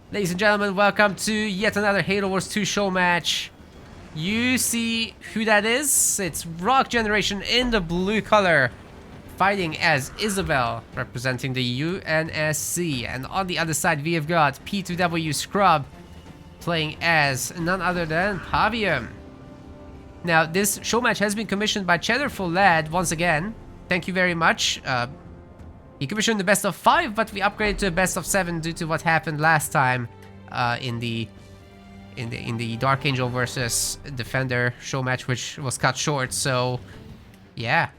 Ladies and gentlemen, welcome to yet another Halo Wars 2 show match. You see who that is? It's Rockgeneration in the blue color, fighting as Isabel, representing the UNSC. And on the other side, we have got p2wscrub, playing as none other than Pavium. Now, this show match has been commissioned by Cheddarful Lad once again. Thank you very much. He commissioned the best of 5, but we upgraded to a best of 7 due to what happened last time in the Dark Angel versus Defender show match, which was cut short. So, yeah,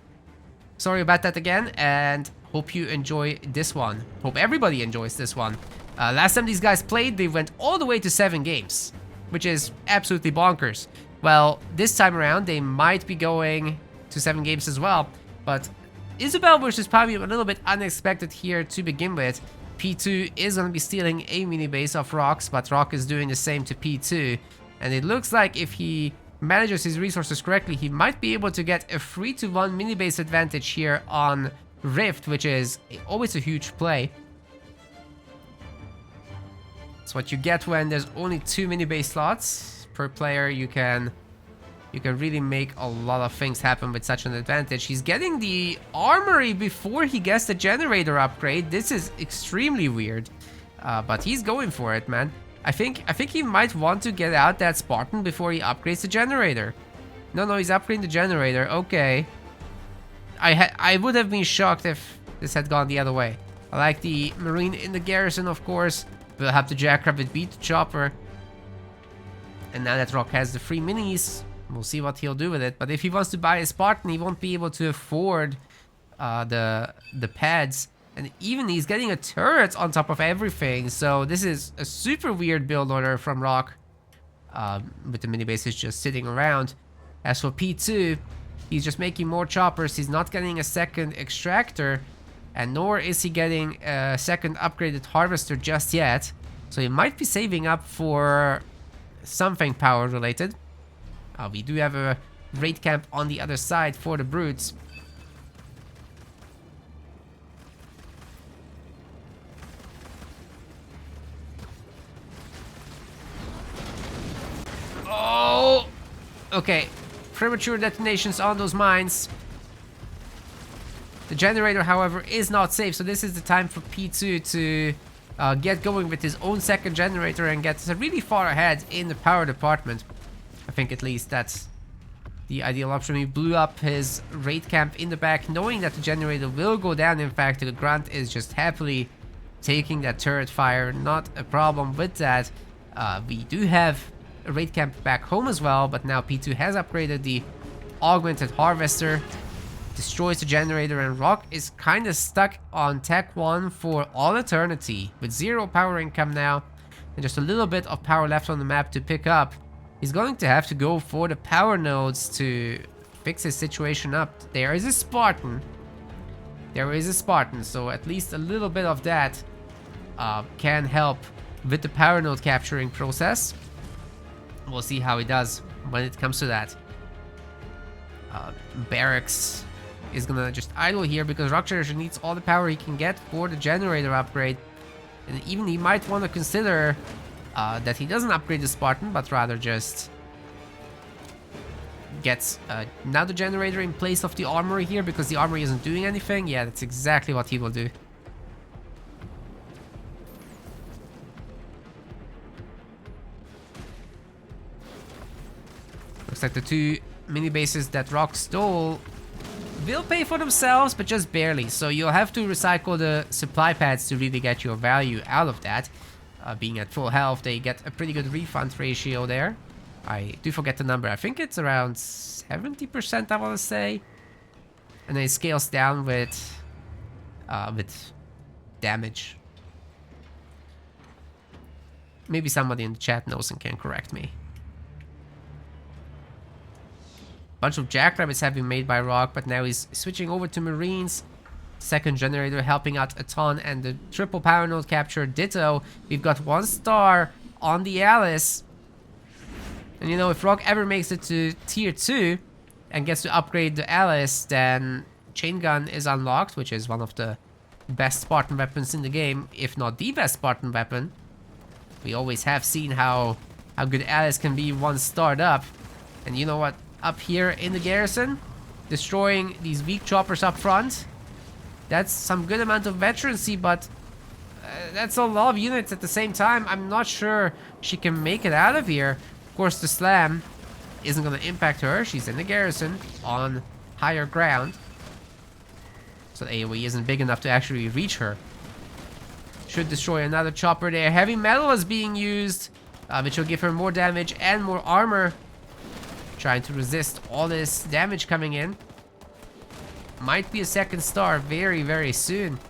sorry about that again, and hope you enjoy this one. Hope everybody enjoys this one. Last time these guys played, they went all the way to 7 games, which is absolutely bonkers. Well, this time around, they might be going to 7 games as well, but Isabel versus Pavium a little bit unexpected here to begin with. P2 is going to be stealing a mini base of Rock's, but Rock is doing the same to P2. And it looks like if he manages his resources correctly, he might be able to get a 3-1 mini base advantage here on Rift, which is always a huge play. It's what you get when there's only 2 mini base slots per player. You can really make a lot of things happen with such an advantage. He's getting the armory before he gets the generator upgrade. This is extremely weird, but he's going for it, man. I think he might want to get out that Spartan before he upgrades the generator. No, he's upgrading the generator. Okay. I would have been shocked if this had gone the other way. I like the Marine in the garrison, of course. We'll have the Jackrabbit beat the chopper. And now that Rock has the 3 minis, we'll see what he'll do with it. But if he wants to buy a Spartan, he won't be able to afford the pads. And even he's getting a turret on top of everything. So this is a super weird build order from Rock. With the mini bases just sitting around. As for P2, he's just making more choppers. He's not getting a second extractor. And nor is he getting a second upgraded harvester just yet. So he might be saving up for something power related. We do have a raid camp on the other side for the brutes. Oh! Okay. Premature detonations on those mines. The generator, however, is not safe. So this is the time for P2 to get going with his own second generator and get really far ahead in the power department. I think at least that's the ideal option. He blew up his raid camp in the back, knowing that the generator will go down. In fact, the Grunt is just happily taking that turret fire. Not a problem with that. We do have a raid camp back home as well, but now P2 has upgraded the augmented harvester, destroys the generator, and Rock is kind of stuck on Tech 1 for all eternity, with 0 power income now, and just a little bit of power left on the map to pick up. He's going to have to go for the power nodes to fix his situation up. There is a Spartan. So at least a little bit of that can help with the power node capturing process. We'll see how he does when it comes to that. Barracks is gonna just idle here because Rockgeneration needs all the power he can get for the generator upgrade. And even he might want to consider that he doesn't upgrade the Spartan, but rather just gets another generator in place of the armory here, because the armory isn't doing anything. Yeah, that's exactly what he will do. Looks like the 2 mini bases that Rock stole will pay for themselves, but just barely. So you'll have to recycle the supply pads to really get your value out of that. Being at full health, they get a pretty good refund ratio there. I do forget the number. I think it's around 70%, I want to say. And then it scales down with damage. Maybe somebody in the chat knows and can correct me. Bunch of Jackrabbits have been made by Rock, but now he's switching over to Marines. Second generator helping out a ton, and the triple power node capture ditto. We've got 1 star on the Alice. And you know, if Rock ever makes it to tier 2 and gets to upgrade the Alice, then chain gun is unlocked, which is one of the best Spartan weapons in the game, if not the best Spartan weapon. We always have seen how good Alice can be once started up. And you know what? Up here in the garrison, destroying these weak choppers up front, that's some good amount of veterancy, but that's a lot of units at the same time. I'm not sure she can make it out of here. Of course, the slam isn't going to impact her. She's in the garrison on higher ground. So the AoE isn't big enough to actually reach her. Should destroy another chopper there. Heavy metal is being used, which will give her more damage and more armor. Trying to resist all this damage coming in. Might be a second star very, very soon.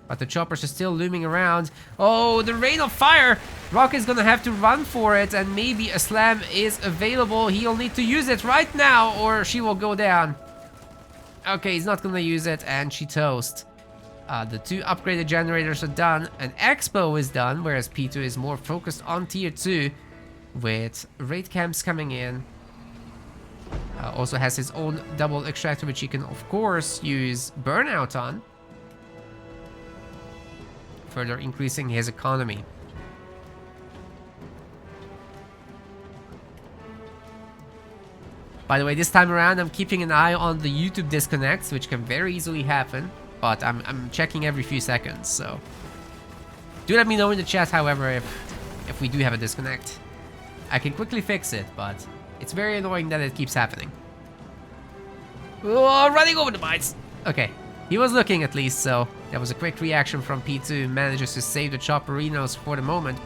But the choppers are still looming around. Oh, the rain of fire! Rock is gonna have to run for it, and maybe a slam is available. He'll need to use it right now, or she will go down. Okay, he's not gonna use it, and she toast. The 2 upgraded generators are done. An expo is done, whereas P2 is more focused on tier 2, with raid camps coming in. Also has his own double extractor, which he can of course use burnout on, further increasing his economy. By the way, this time around I'm keeping an eye on the YouTube disconnects, which can very easily happen, but I'm checking every few seconds, so do let me know in the chat, however, if we do have a disconnect. I can quickly fix it, but it's very annoying that it keeps happening. Oh, running over the mines! Okay, he was looking at least, so that was a quick reaction from P2. Manages to save the Chopperinos for the moment.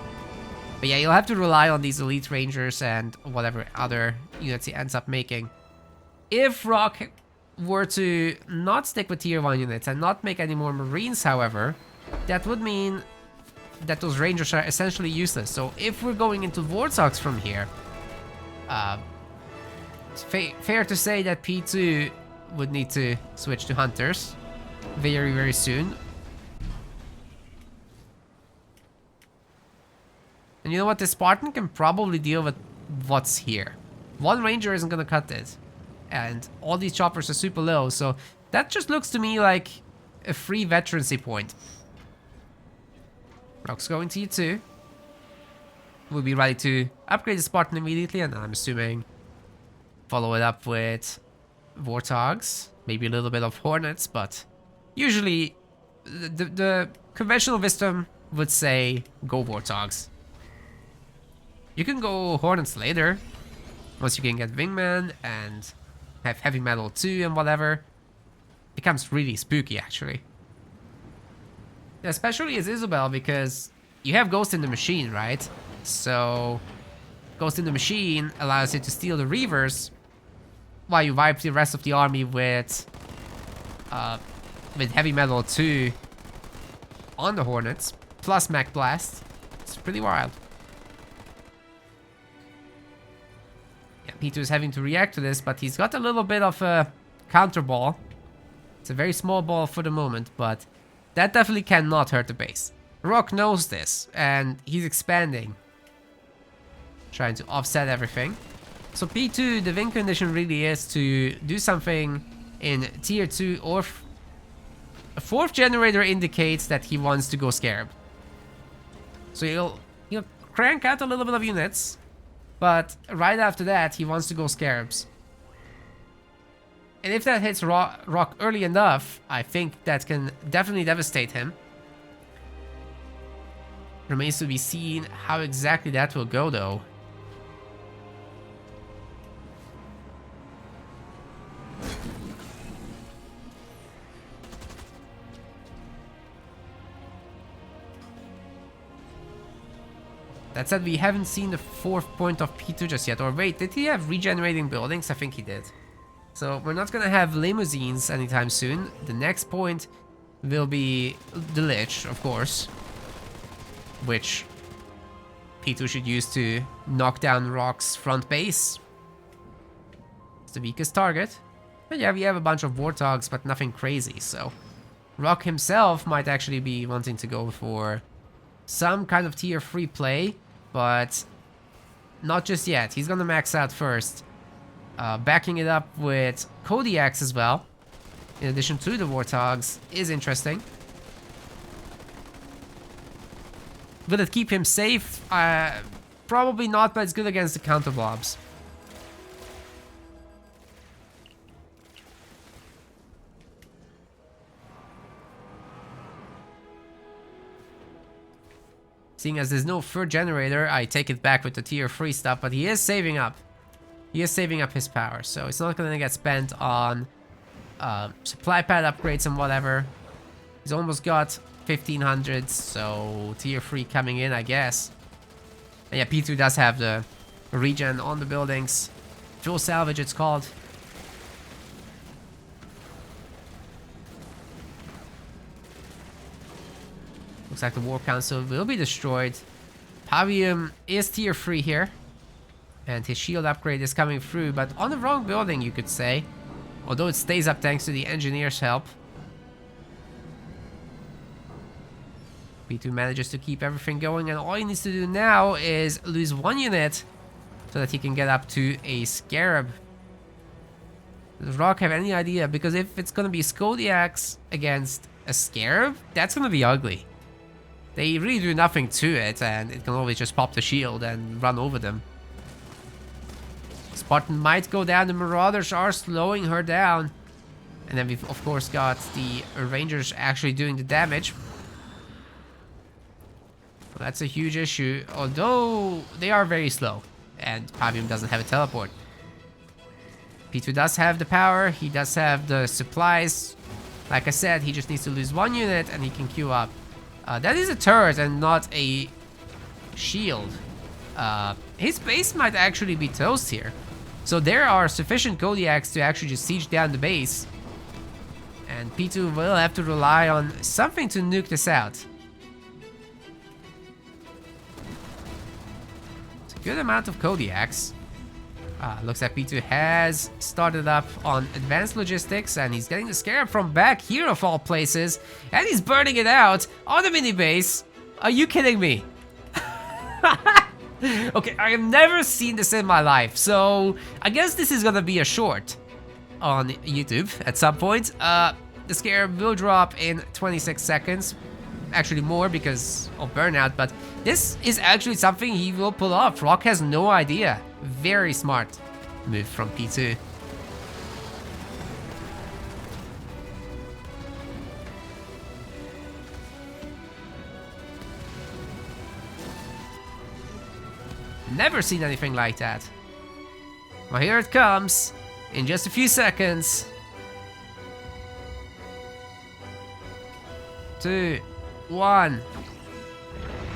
But yeah, you'll have to rely on these elite rangers and whatever other units he ends up making. If Rock were to not stick with tier 1 units and not make any more marines, however, that would mean that those rangers are essentially useless. So if we're going into Warthogs from here, it's fair to say that P2 would need to switch to hunters very, very soon. And you know what? The Spartan can probably deal with what's here. One ranger isn't gonna cut it. And all these choppers are super low, so that just looks to me like a free veterancy point. Rock's going tier 2. We'll be ready to upgrade the Spartan immediately, and I'm assuming follow it up with Warthogs, maybe a little bit of Hornets, but usually the conventional wisdom would say go Warthogs. You can go Hornets later, once you can get Wingman and have Heavy Metal 2 and whatever. Becomes really spooky, actually. Especially as Isabel, because you have Ghost in the Machine, right? So Ghost in the Machine allows you to steal the Reavers, while you wipe the rest of the army with Heavy Metal 2 on the Hornets, plus Mech Blast. It's pretty wild. Yeah, P2 is having to react to this, but he's got a little bit of a counter ball. It's a very small ball for the moment, but that definitely cannot hurt the base. Rock knows this, and he's expanding, trying to offset everything. So P2, the win condition really is to do something in tier 2, or a 4th generator indicates that he wants to go Scarab. So he'll crank out a little bit of units, but right after that he wants to go Scarabs. And if that hits Rock early enough, I think that can definitely devastate him. Remains to be seen how exactly that will go, though. That said, we haven't seen the 4th point of P2 just yet. Or wait, did he have regenerating buildings? I think he did. So we're not gonna have limousines anytime soon. The next point will be the Lich, of course, which P2 should use to knock down Rock's front base. It's the weakest target. But yeah, we have a bunch of Warthogs, but nothing crazy, so Rock himself might actually be wanting to go for some kind of tier 3 play, but not just yet. He's gonna max out first. Backing it up with Kodiaks as well, in addition to the Warthogs, is interesting. Will it keep him safe? Probably not, but it's good against the counter blobs. Seeing as there's no third generator, I take it back with the tier 3 stuff, but he is saving up. He is saving up his power, so it's not going to get spent on supply pad upgrades and whatever. He's almost got 1500, so tier 3 coming in, I guess. And yeah, P2 does have the regen on the buildings. Fuel salvage, it's called. Looks like the War Council will be destroyed. Pavium is tier 3 here. And his shield upgrade is coming through, but on the wrong building, you could say. Although it stays up thanks to the engineer's help. P2 manages to keep everything going, and all he needs to do now is lose 1 unit so that he can get up to a Scarab. Does Rock have any idea? Because if it's going to be Skodiacs against a Scarab, that's going to be ugly. They really do nothing to it, and it can always just pop the shield and run over them. Spartan might go down, the Marauders are slowing her down. And then we've of course got the Rangers actually doing the damage. Well, that's a huge issue, although they are very slow. And Pavium doesn't have a teleport. P2 does have the power, he does have the supplies. Like I said, he just needs to lose 1 unit and he can queue up. That is a turret and not a shield. His base might actually be toast here. So there are sufficient Kodiaks to actually just siege down the base. And P2 will have to rely on something to nuke this out. It's a good amount of Kodiaks. Looks like P2 has started up on advanced logistics, and he's getting the Scarab from back here of all places, and he's burning it out on the mini base. Are you kidding me? Okay, I have never seen this in my life, so I guess this is gonna be a short on YouTube at some point. The Scarab will drop in 26 seconds. Actually more because of burnout, but this is actually something he will pull off. Rock has no idea. Very smart move from P2. Never seen anything like that. Well, here it comes in just a few seconds. 2, 1.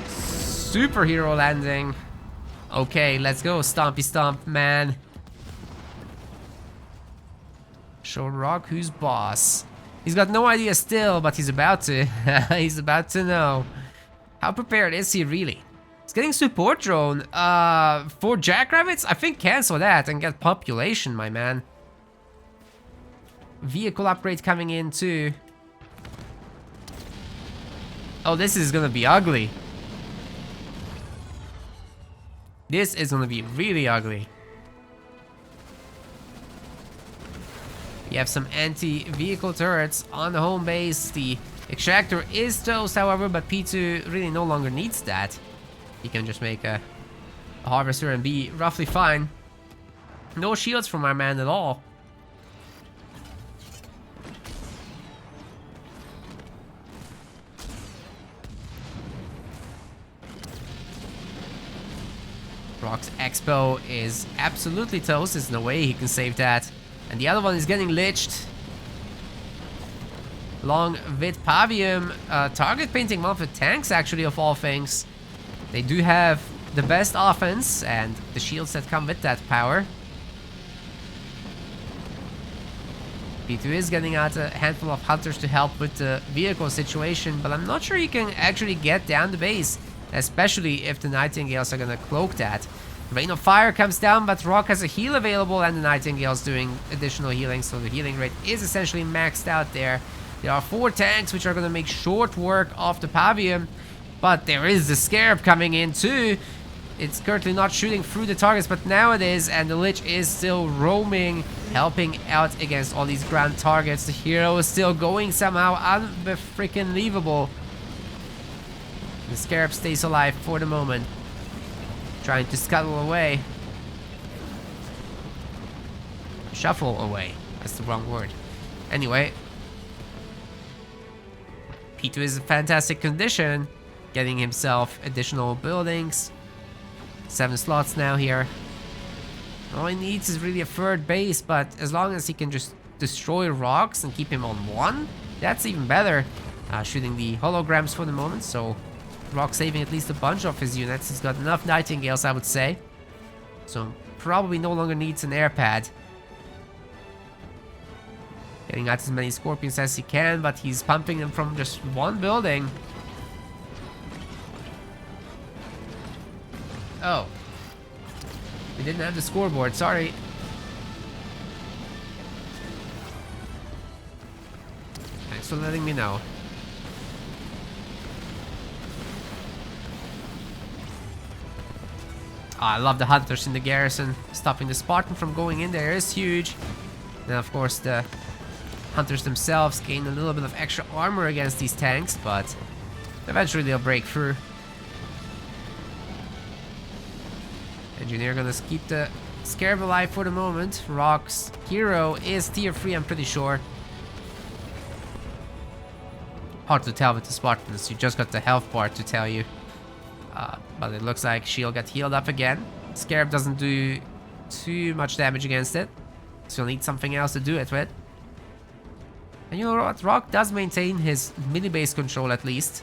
Superhero landing. Okay, let's go, Stompy Stomp, man. Show Rock who's boss. He's got no idea still, but he's about to. He's about to know. How prepared is he really? He's getting support drone. For Jackrabbits, I think cancel that and get population, my man. Vehicle upgrade coming in too. Oh, this is gonna be ugly. This is gonna be really ugly. We have some anti-vehicle turrets on the home base. The extractor is toast, however, but P2 really no longer needs that. He can just make a harvester and be roughly fine. No shields from our man at all. Rock's Expo is absolutely toast. There's no way he can save that. And the other one is getting liched. Long with Pavium. Target painting one of the tanks, actually, of all things. They do have the best offense and the shields that come with that power. P2 is getting out a handful of hunters to help with the vehicle situation, but I'm not sure you can actually get down the base, especially if the Nightingales are gonna cloak that. Rain of Fire comes down, but Rock has a heal available and the Nightingale's doing additional healing, so the healing rate is essentially maxed out there. There are 4 tanks which are gonna make short work of the Pavium, but there is the Scarab coming in too. It's currently not shooting through the targets, but now it is, and the Lich is still roaming, helping out against all these ground targets. The hero is still going somehow, unfreaking-believable. The Scarab stays alive for the moment. Trying to scuttle away. Shuffle away. That's the wrong word. Anyway. P2 is in fantastic condition. Getting himself additional buildings. 7 slots now here. All he needs is really a third base, but as long as he can just destroy rocks and keep him on 1, that's even better. Shooting the holograms for the moment, so Rock saving at least a bunch of his units. He's got enough Nightingales, I would say. So probably no longer needs an air pad. Getting out as many Scorpions as he can, but he's pumping them from just 1 building. Oh. We didn't have the scoreboard, sorry. Thanks for letting me know. Oh, I love the hunters in the garrison. Stopping the Spartan from going in there is huge. And of course the hunters themselves gain a little bit of extra armor against these tanks, but eventually they'll break through. Engineer gonna keep the Scarab alive for the moment. Rock's hero is tier 3, I'm pretty sure. Hard to tell with the Spartans, you just got the health bar to tell you. But it looks like she'll get healed up again. Scarab doesn't do too much damage against it, so you'll need something else to do it with. And you know what? Rock does maintain his mini-base control at least.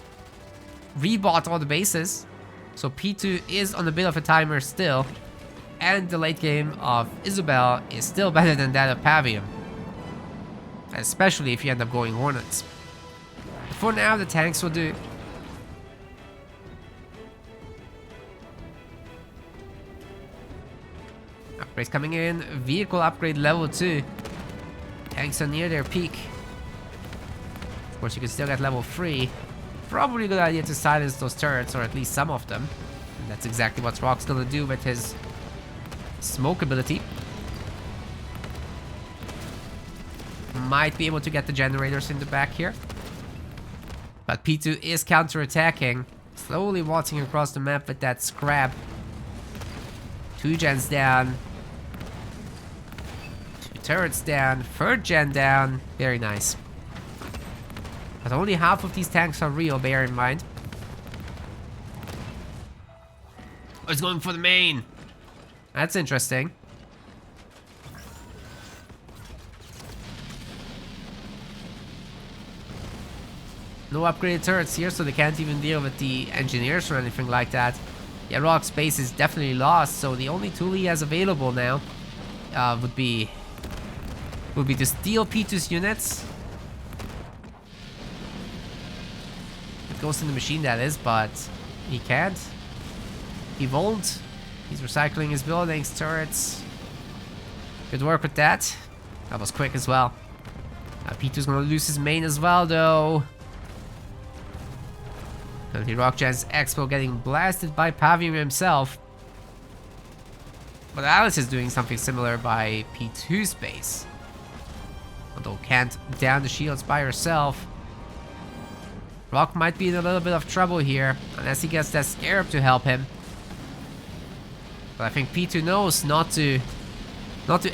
Rebought all the bases. So P2 is on a bit of a timer still. And the late game of Isabel is still better than that of Pavium. Especially if you end up going Hornets. For now, the tanks will do. Upgrades coming in. Vehicle upgrade level 2. Tanks are near their peak. Of course, you can still get level 3. Probably a good idea to silence those turrets, or at least some of them. And that's exactly what Rock's gonna do with his smoke ability. Might be able to get the generators in the back here. But P2 is counter-attacking. Slowly waltzing across the map with that Scarab. 2 gens down. 2 turrets down. 3rd gen down. Very nice. But only half of these tanks are real, bear in mind. Oh, it's going for the main. That's interesting. No upgraded turrets here, so they can't even deal with the engineers or anything like that. Yeah, Rock's base is definitely lost, so the only tool he has available now would be to steal P2's units. It goes in the machine, that is, but he can't. He won't. He's recycling his buildings, turrets. Good work with that. That was quick as well. P2's gonna lose his main as well, though. Currently, Rockgen's Expo getting blasted by Pavium himself. But Alice is doing something similar by P2's base. Although can't down the shields by herself. Rock might be in a little bit of trouble here, unless he gets that Scarab to help him. But I think P2 knows not to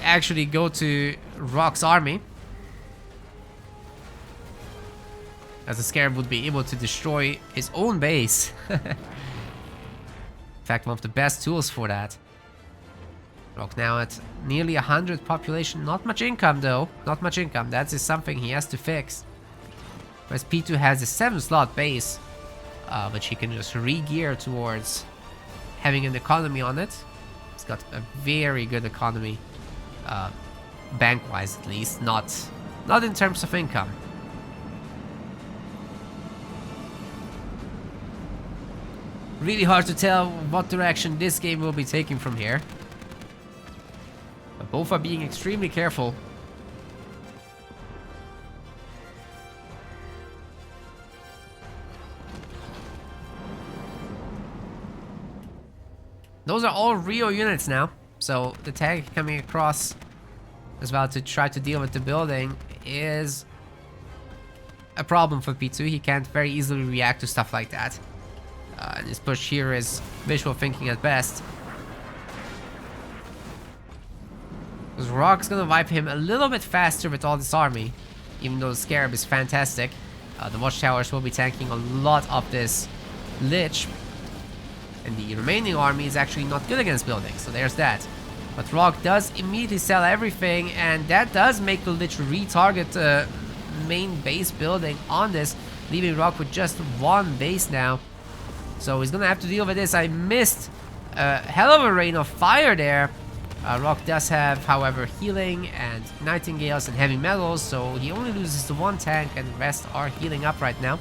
actually go to Rock's army. As the Scarab would be able to destroy his own base. In fact, one of the best tools for that. Rock now at nearly 100 population. Not much income though. Not much income. That is something he has to fix. Whereas P2 has a 7-slot base, which he can just re-gear towards having an economy on it. He's got a very good economy, bank-wise at least, not in terms of income. Really hard to tell what direction this game will be taking from here. But both are being extremely careful. Those are all real units now. So the tank coming across as well to try to deal with the building is a problem for P2. He can't very easily react to stuff like that. And his push here is visual thinking at best. Because Rock's gonna wipe him a little bit faster with all this army. Even though the Scarab is fantastic. The watchtowers will be tanking a lot of this Lich. And the remaining army is actually not good against buildings, so there's that. But Rock does immediately sell everything, and that does make the Lich retarget the main base building on this, leaving Rock with just one base now. So he's gonna have to deal with this. I missed a hell of a rain of fire there. Rock does have, however, healing and nightingales and heavy metals, so he only loses the one tank and the rest are healing up right now.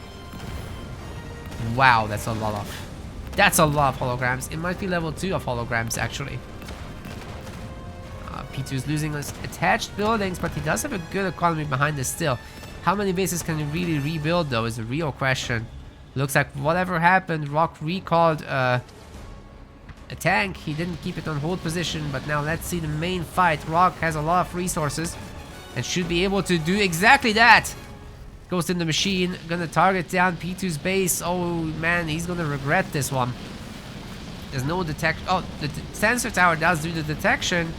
Wow, that's a lot of holograms. It might be level 2 of holograms, actually. P2 is losing his attached buildings, but he does have a good economy behind this still. How many bases can he really rebuild, though, is the real question. Looks like whatever happened, Rock recalled a tank. He didn't keep it on hold position, but now let's see the main fight. Rock has a lot of resources and should be able to do exactly that. Goes in the machine, gonna target down P2's base. Oh man, he's gonna regret this one. There's no detection. Oh, the sensor tower does do the detection,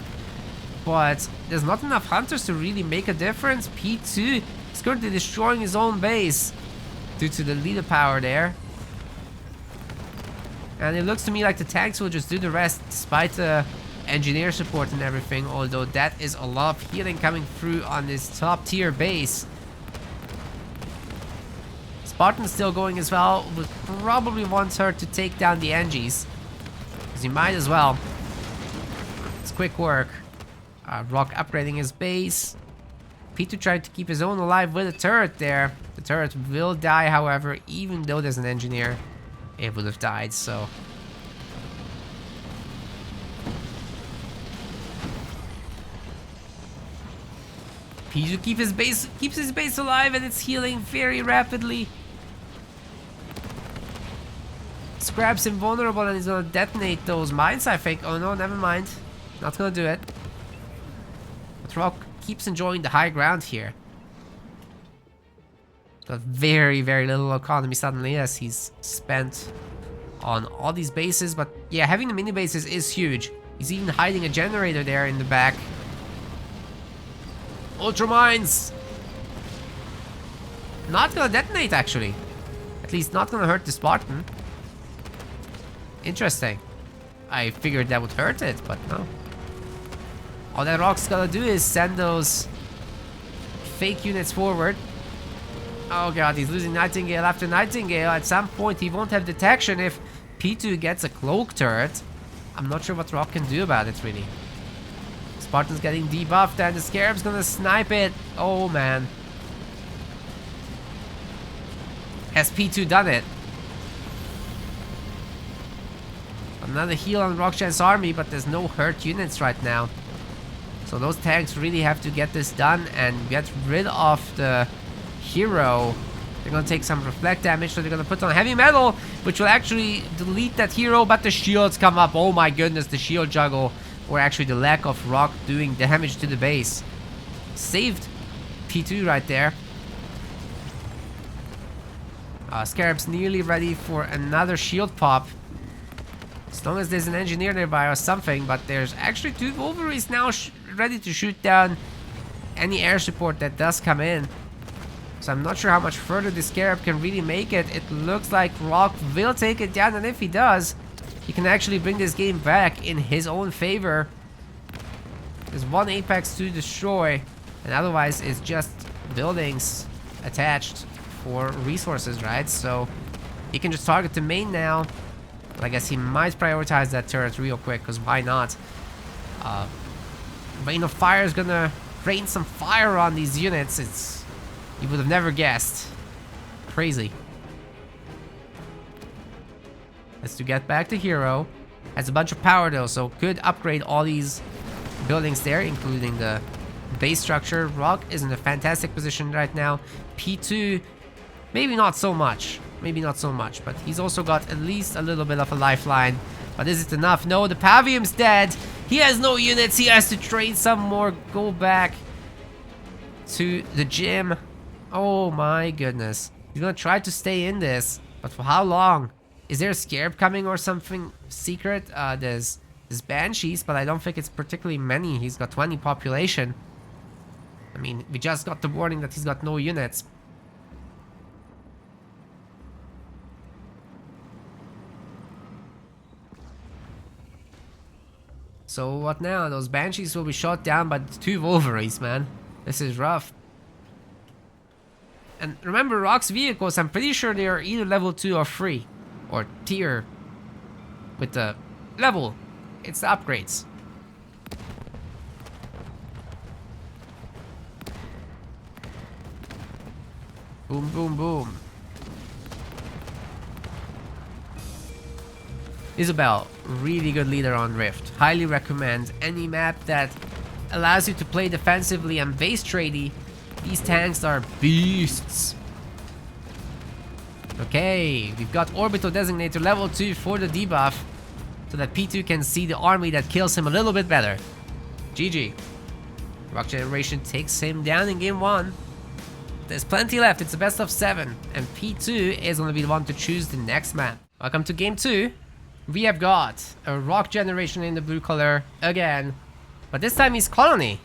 but there's not enough hunters to really make a difference. P2 is currently destroying his own base due to the leader power there. And it looks to me like the tanks will just do the rest despite the engineer support and everything, although that is a lot of healing coming through on this top tier base. Spartan's still going as well, but probably wants her to take down the Engies, because he might as well. It's quick work. Rock upgrading his base. P2 tried to keep his own alive with a turret there. The turret will die, however, even though there's an engineer. It would have died, so. P2 keeps his base alive, and it's healing very rapidly. Scarab's invulnerable, and he's gonna detonate those mines, I think. Oh no, never mind. Not gonna do it. But Rock keeps enjoying the high ground here. Got very, very little economy suddenly as he's spent on all these bases. But yeah, having the mini bases is huge. He's even hiding a generator there in the back. Ultra mines! Not gonna detonate, actually. At least not gonna hurt the Spartan. Interesting. I figured that would hurt it, but no. All that Rock's gonna do is send those fake units forward. Oh god, he's losing Nightingale after Nightingale. At some point, he won't have detection if P2 gets a cloak turret. I'm not sure what Rock can do about it, really. Spartan's getting debuffed, and the Scarab's gonna snipe it. Oh, man. Has P2 done it? Another heal on Rockgen's army, but there's no hurt units right now. So those tanks really have to get this done and get rid of the hero. They're gonna take some reflect damage, so they're gonna put on heavy metal, which will actually delete that hero, but the shields come up. Oh my goodness, the shield juggle, or actually the lack of Rock doing damage to the base, saved P2 right there. Scarab's nearly ready for another shield pop, as long as there's an engineer nearby or something, but there's actually 2 Wolverines now ready to shoot down any air support that does come in. So I'm not sure how much further the Scarab can really make it. It looks like Rock will take it down, and if he does, he can actually bring this game back in his own favor. There's 1 Apex to destroy, and otherwise it's just buildings attached for resources, right? So he can just target the main now. But I guess he might prioritize that turret real quick, because why not? Rain of Fire is gonna rain some fire on these units. You would have never guessed. Crazy. Let's to get back to hero. Has a bunch of power though, so could upgrade all these buildings there, including the base structure. Rock is in a fantastic position right now. P2, maybe not so much. Maybe not so much, but he's also got at least a little bit of a lifeline. But is it enough? No, the Pavium's dead. He has no units. He has to train some more. Go back to the gym. Oh my goodness. He's gonna try to stay in this, but for how long? Is there a Scarab coming or something secret? There's Banshees, but I don't think it's particularly many. He's got 20 population. I mean, we just got the warning that he's got no units. So what now? Those Banshees will be shot down by the 2 Wolverines, man. This is rough. And remember, Rock's vehicles, I'm pretty sure they are either level 2 or 3. Or tier. With the level. It's the upgrades. Boom, boom, boom. Isabel, really good leader on Rift. Highly recommend any map that allows you to play defensively and base tradey. These tanks are beasts. Okay, we've got Orbital Designator level 2 for the debuff, so that P2 can see the army that kills him a little bit better. GG. Rockgeneration takes him down in game 1. There's plenty left, it's a best of 7, and P2 is going to be the one to choose the next map. Welcome to game 2. We have got a Rockgeneration in the blue color again, but this time he's Colony.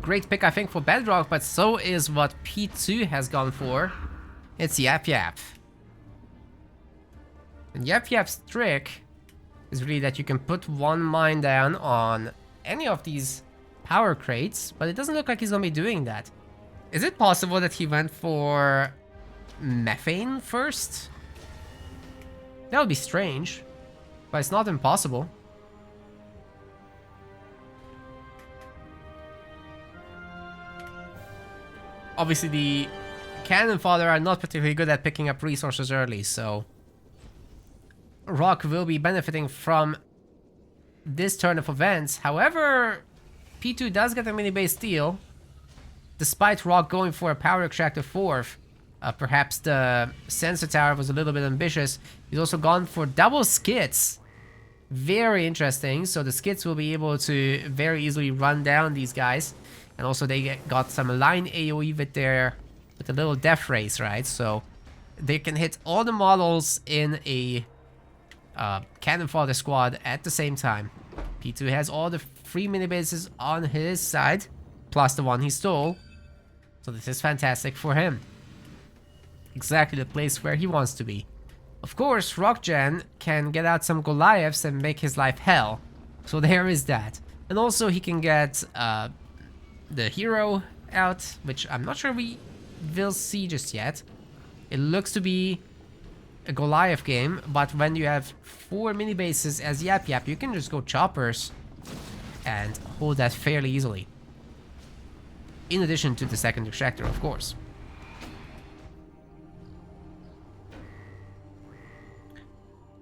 Great pick, I think, for Bedrock, but so is what P2 has gone for. It's Yap Yap. And Yap Yap's trick is really that you can put 1 mine down on any of these power crates, but it doesn't look like he's gonna be doing that. Is it possible that he went for methane first? That would be strange, but it's not impossible. Obviously, the Cannon Fodder are not particularly good at picking up resources early, so Rock will be benefiting from this turn of events. However, P2 does get a mini base steal, despite Rock going for a power extractor 4th. Perhaps the sensor tower was a little bit ambitious. He's also gone for double skits. Very interesting. So the skits will be able to very easily run down these guys. And also they got some line AoE with a little death race, right? So they can hit all the models in a cannon fodder squad at the same time. P2 has all the 3 mini bases on his side, plus the 1 he stole. So this is fantastic for him. Exactly the place where he wants to be. Of course, Rockgen can get out some Goliaths and make his life hell. So there is that. And also he can get the hero out, which I'm not sure we will see just yet. It looks to be a Goliath game, but when you have 4 mini bases as Yap Yap, you can just go choppers and hold that fairly easily. In addition to the second extractor, of course.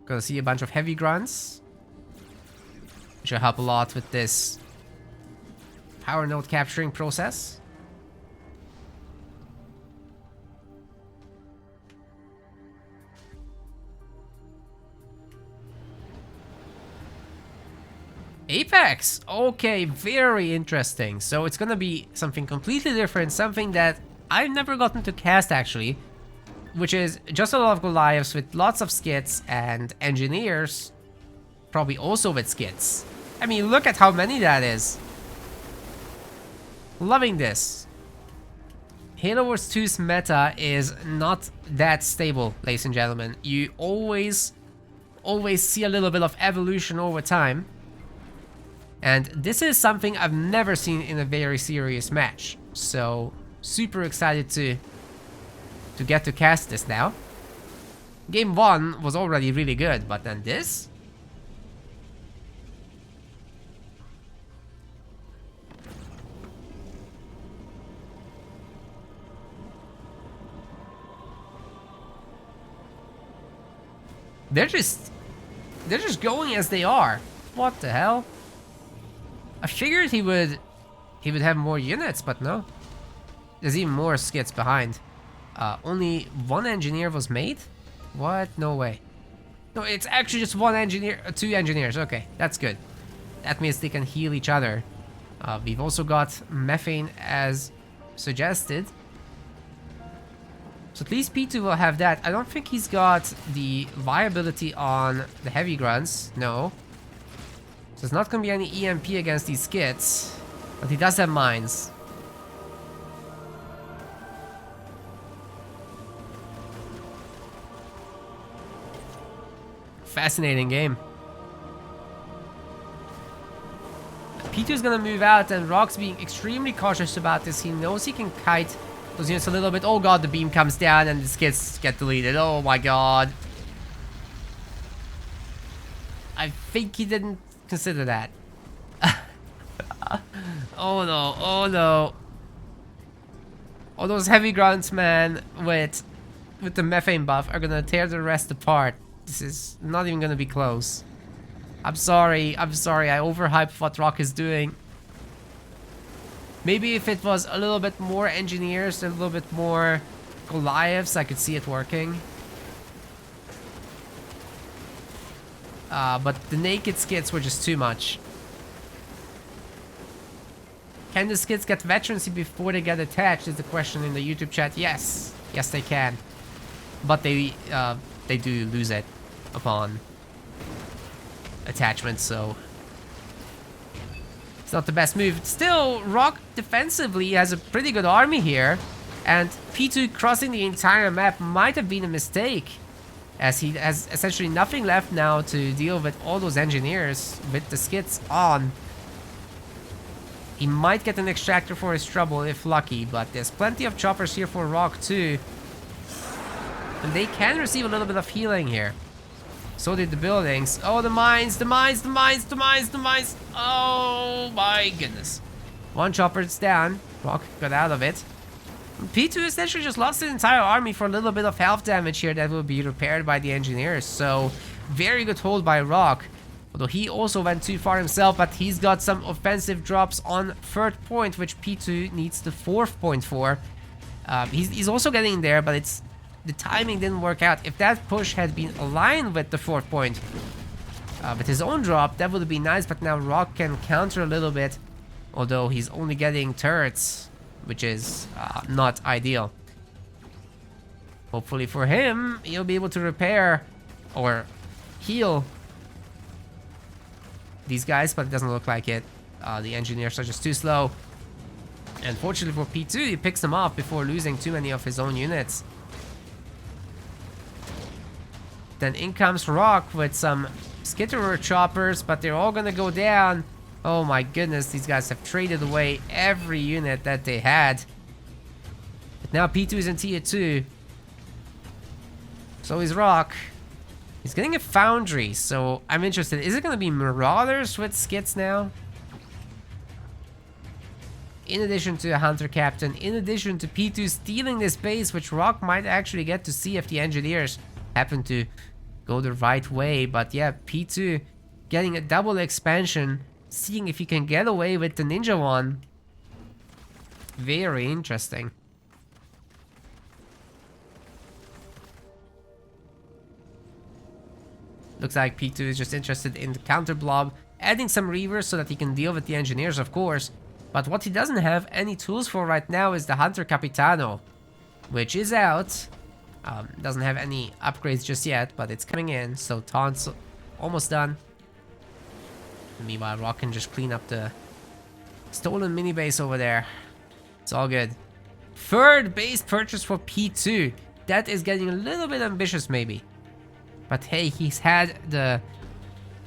Gonna see a bunch of heavy grunts, which will help a lot with this power node capturing process. Apex! Okay, very interesting. So it's gonna be something completely different, something that I've never gotten to cast actually, which is just a lot of Goliaths with lots of skits and engineers, probably also with skits. I mean, look at how many that is. Loving this. Halo Wars 2's meta is not that stable, ladies and gentlemen. You always see a little bit of evolution over time. And this is something I've never seen in a very serious match. So, super excited to get to cast this now. Game 1 was already really good, but then this? They're just going as they are. What the hell? I figured he would have more units, but no. There's even more skits behind. Only 1 engineer was made? What? No way. No, it's actually just 1 engineer, 2 engineers. Okay, that's good. That means they can heal each other. We've also got methane as suggested. So at least P2 will have that. I don't think he's got the viability on the heavy grunts. No. So there's not going to be any EMP against these skits. But he does have mines. Fascinating game. P2 is gonna move out, and Rock's being extremely cautious about this. He knows he can kite those units a little bit. Oh god, the beam comes down and the skits get deleted. Oh my god. I think he didn't consider that. Oh no, oh no. All those heavy grunts, man, with the methane buff are gonna tear the rest apart. This is not even gonna be close. I'm sorry, I overhyped what Rock is doing. Maybe if it was a little bit more engineers, a little bit more Goliaths, I could see it working. But the naked skits were just too much. Can the skits get veterancy before they get attached is the question in the YouTube chat. Yes, yes they can. But they do lose it upon attachment, so it's not the best move. Still, Rock defensively has a pretty good army here, and P2 crossing the entire map might have been a mistake, as he has essentially nothing left now to deal with all those engineers with the skits on. He might get an extractor for his trouble if lucky, but there's plenty of choppers here for Rock too. And they can receive a little bit of healing here. So did the buildings. Oh, the mines, the mines, the mines, the mines, the mines. Oh my goodness. One chopper's down. Rock got out of it. P2 essentially just lost his entire army for a little bit of health damage here that will be repaired by the engineers. So, very good hold by Rock. Although he also went too far himself, but he's got some offensive drops on third point, which P2 needs the fourth point for. He's also getting there, but it's the timing didn't work out. If that push had been aligned with the fourth point, with his own drop, that would have been nice, but now Rock can counter a little bit, although he's only getting turrets, which is not ideal. Hopefully for him, he'll be able to repair or heal these guys, but it doesn't look like it. The engineers are just too slow. And fortunately for P2, he picks them off before losing too many of his own units. Then in comes Rock with some skitterer choppers, but they're all gonna go down. Oh my goodness, these guys have traded away every unit that they had. But now P2 is in tier 2. So is Rock. He's getting a foundry, so I'm interested. Is it gonna be Marauders with skits now? In addition to a Hunter Captain, in addition to P2 stealing this base, which Rock might actually get to see if the engineers happen to go the right way. But yeah, P2 getting a double expansion, seeing if he can get away with the ninja one. Very interesting. Looks like P2 is just interested in the counter blob, adding some reavers so that he can deal with the engineers, of course. But what he doesn't have any tools for right now is the Hunter Capitano, which is out. Doesn't have any upgrades just yet, but it's coming in, so taunt's almost done. Meanwhile, Rock can just clean up the stolen mini base over there. It's all good. Third base purchase for P2. That is getting a little bit ambitious, maybe. But hey, he's had the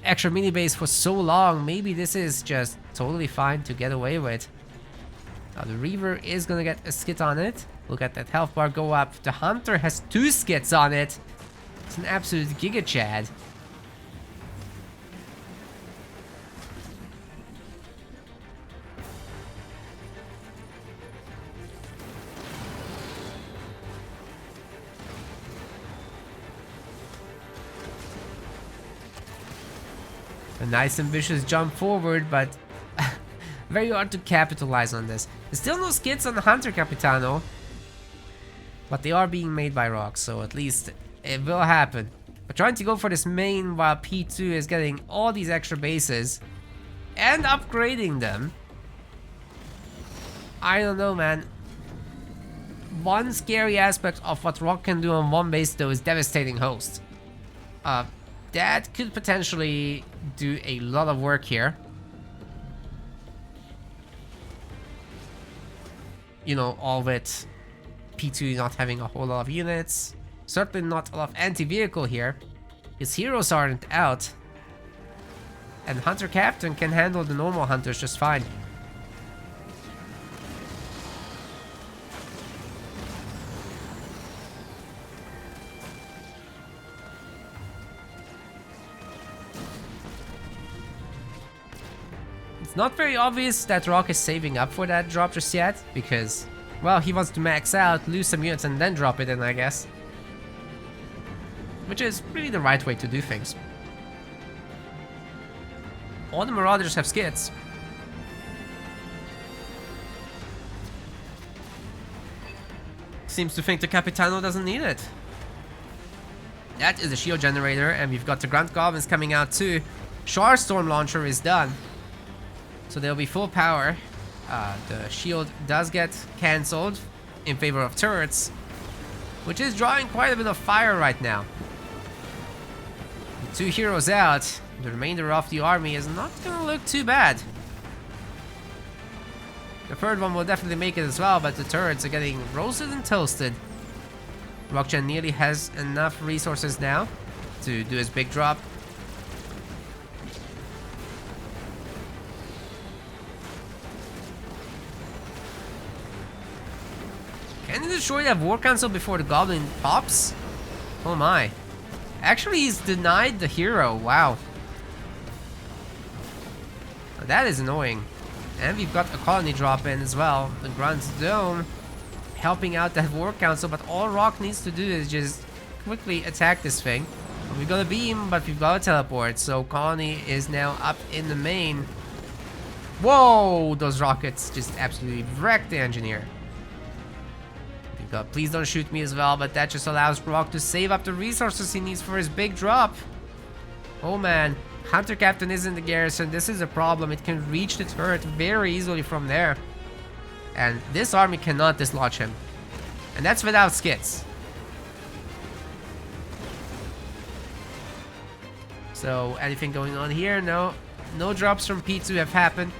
extra mini base for so long. Maybe this is just totally fine to get away with. Now the Reaver is gonna get a skit on it. Look at that health bar go up. The Hunter has 2 skits on it. It's an absolute Giga Chad. A nice ambitious jump forward, but very hard to capitalize on this. There's still no skits on the Hunter Capitano, but they are being made by Rock, so at least it will happen. But trying to go for this main while P2 is getting all these extra bases and upgrading them. I don't know, man. One scary aspect of what Rock can do on one base though is devastating host. That could potentially do a lot of work here. You know, all with P2 not having a whole lot of units. Certainly not a lot of anti-vehicle here. His heroes aren't out. And Hunter Captain can handle the normal hunters just fine. It's not very obvious that Rock is saving up for that drop just yet, because, well, he wants to max out, lose some units, and then drop it in, I guess. Which is really the right way to do things. All the Marauders have skits. Seems to think the Capitano doesn't need it. That is a shield generator, and we've got the Grunt Goblins coming out too. Char Storm Launcher is done. So they'll be full power. The shield does get cancelled in favor of turrets, which is drawing quite a bit of fire right now. With 2 heroes out, the remainder of the army is not gonna look too bad. The third one will definitely make it as well, but the turrets are getting roasted and toasted. Rockgen nearly has enough resources now to do his big drop. Can he destroy that War Council before the Goblin pops? Oh my. Actually, he's denied the hero. Wow. That is annoying. And we've got a colony drop in as well. The Grunt's Dome helping out that War Council, but all Rock needs to do is just quickly attack this thing. We've got a beam, but we've got a teleport, so colony is now up in the main. Whoa! Those rockets just absolutely wrecked the engineer. We've got Please Don't Shoot Me as well, but that just allows Rock to save up the resources he needs for his big drop. Oh man. Hunter Captain is in the garrison. This is a problem. It can reach the turret very easily from there. And this army cannot dislodge him. And that's without skits. So, anything going on here? No. No drops from P2 have happened.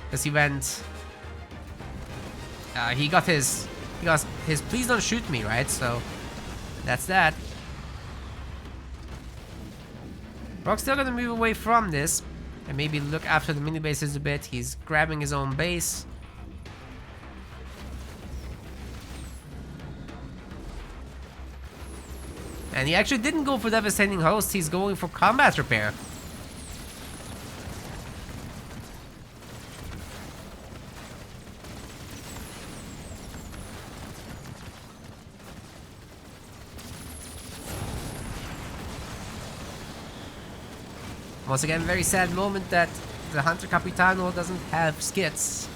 Because he went... he got his Please Don't Shoot Me, right? So, that's that. Rock's still gonna move away from this and maybe look after the mini bases a bit. He's grabbing his own base. And he actually didn't go for Devastating Host, he's going for Combat Repair. Once again, very sad moment that the Hunter Capitano doesn't have skits.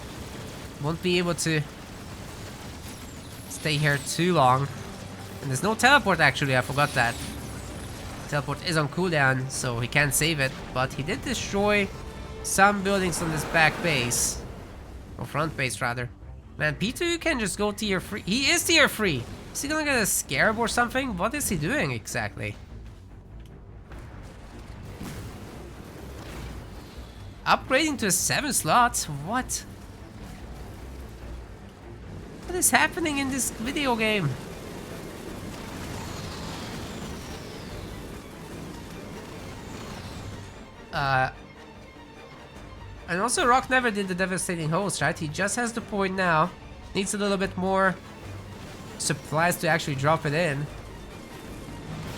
Won't be able to stay here too long. And there's no teleport actually, I forgot that. Teleport is on cooldown, so he can't save it. But he did destroy some buildings on this back base. Or front base rather. Man, P2 can just go tier 3. He is tier 3! Is he gonna get a Scarab or something? What is he doing exactly? Upgrading to a 7 slot? What? What is happening in this video game? And also Rock never did the Devastating Host, right? He just has the point now. Needs a little bit more supplies to actually drop it in.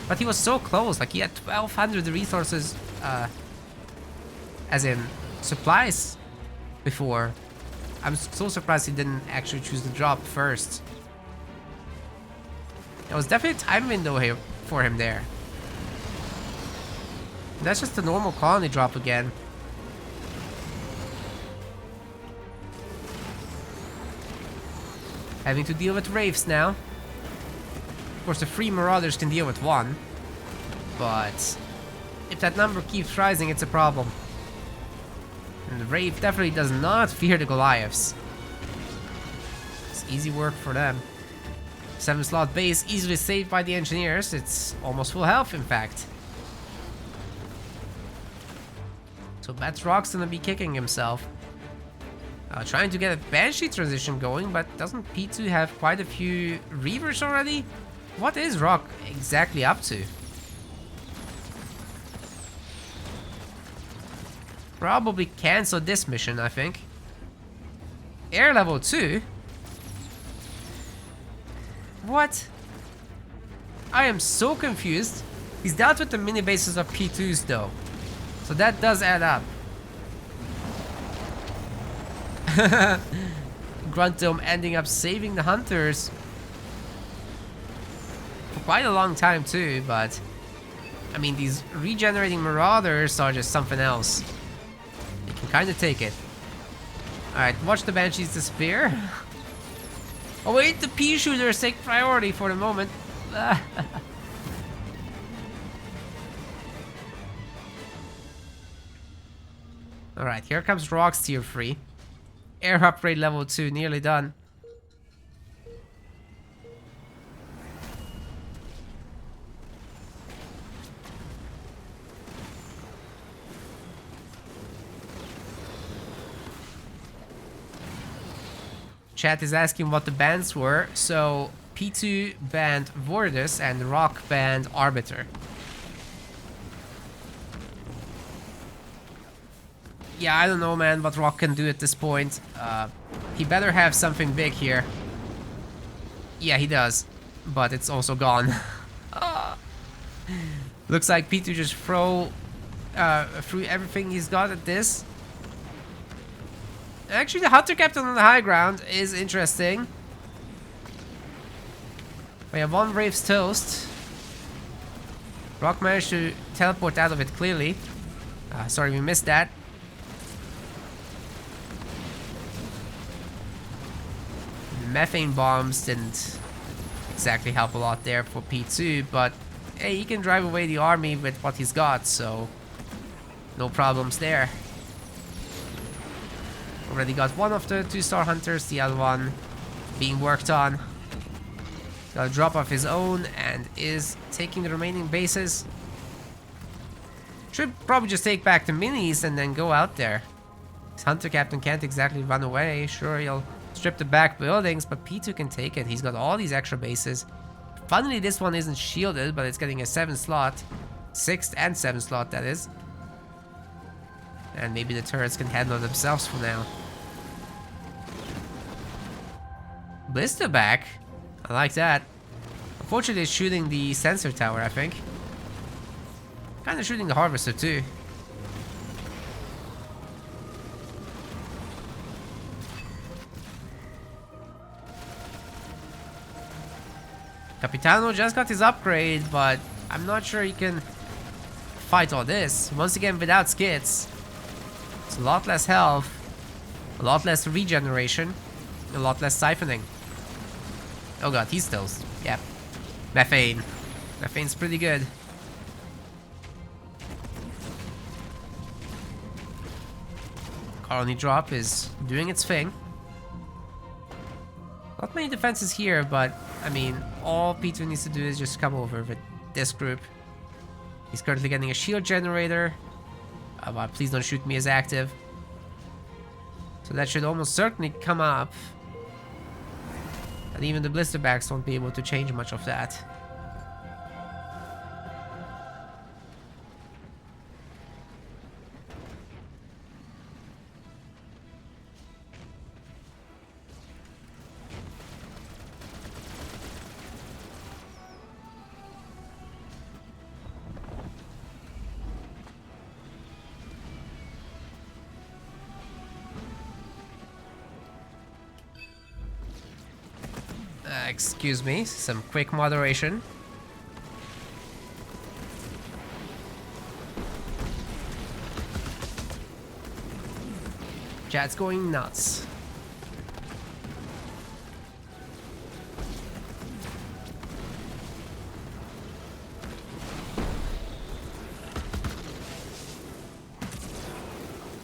But he was so close, like he had 1200 resources, as in supplies before. I'm so surprised he didn't actually choose the drop first. It was definitely a time window here for him there. And that's just the normal colony drop again. Having to deal with Wraiths now. Of course, the 3 Marauders can deal with 1. But if that number keeps rising, it's a problem. And the Wraith definitely does not fear the Goliaths. It's easy work for them. 7-slot base easily saved by the engineers. It's almost full health, in fact. So Batrock's gonna be kicking himself. Trying to get a Banshee transition going, but doesn't P2 have quite a few Reavers already? What is Rock exactly up to? Probably cancel this mission, I think. Air level 2? What? I am so confused. He's dealt with the mini bases of P2s though. So that does add up. Gruntdome ending up saving the hunters for quite a long time too, but I mean, these regenerating marauders are just something else. You can kind of take it. Alright, watch the Banshees disappear. Oh wait, the pea shooters take priority for the moment. Alright, here comes Rock's tier 3. Air upgrade level 2, nearly done. Chat is asking what the bans were. So P2 banned Vortis and Rock banned Arbiter. Yeah, I don't know, man, what Rock can do at this point. He better have something big here. Yeah, he does. But it's also gone. Looks like P2 just threw everything he's got at this. Actually, the Hunter Captain on the high ground is interesting. We have one Wraith's Toast. Rock managed to teleport out of it clearly. Sorry, we missed that. Methane bombs didn't exactly help a lot there for P2, but hey, he can drive away the army with what he's got, so no problems there. Already got one of the 2-star hunters, the other one being worked on. Got a drop off his own and is taking the remaining bases. Should probably just take back the minis and then go out there. This Hunter Captain can't exactly run away. Sure, he'll strip the back buildings, but P2 can take it. He's got all these extra bases. Funnily, this one isn't shielded, but it's getting a 7-slot. 6th and 7th slot, that is. And maybe the turrets can handle themselves for now. Blister back. I like that. Unfortunately, it's shooting the sensor tower, I think. Kind of shooting the harvester too. Capitano just got his upgrade, but I'm not sure he can fight all this. Once again, without skits. It's a lot less health, a lot less regeneration, a lot less siphoning. Oh god, he's still... yeah. Methane. Methane's pretty good. Colony drop is doing its thing. Not many defenses here, but I mean, all P2 needs to do is just come over with this group. He's currently getting a shield generator. But please don't shoot me as active. So that should almost certainly come up. And even the blisterbacks won't be able to change much of that. Excuse me, some quick moderation. Chat's going nuts.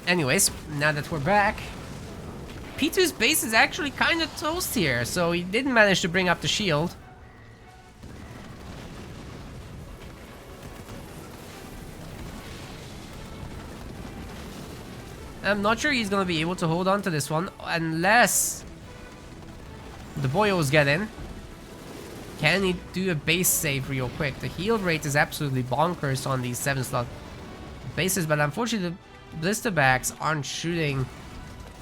Anyways, now that we're back, P2's base is actually kind of toast here, so he didn't manage to bring up the shield. I'm not sure he's gonna be able to hold on to this one unless the boyos get in. Can he do a base save real quick? The heal rate is absolutely bonkers on these 7-slot bases, but unfortunately the blister backs aren't shooting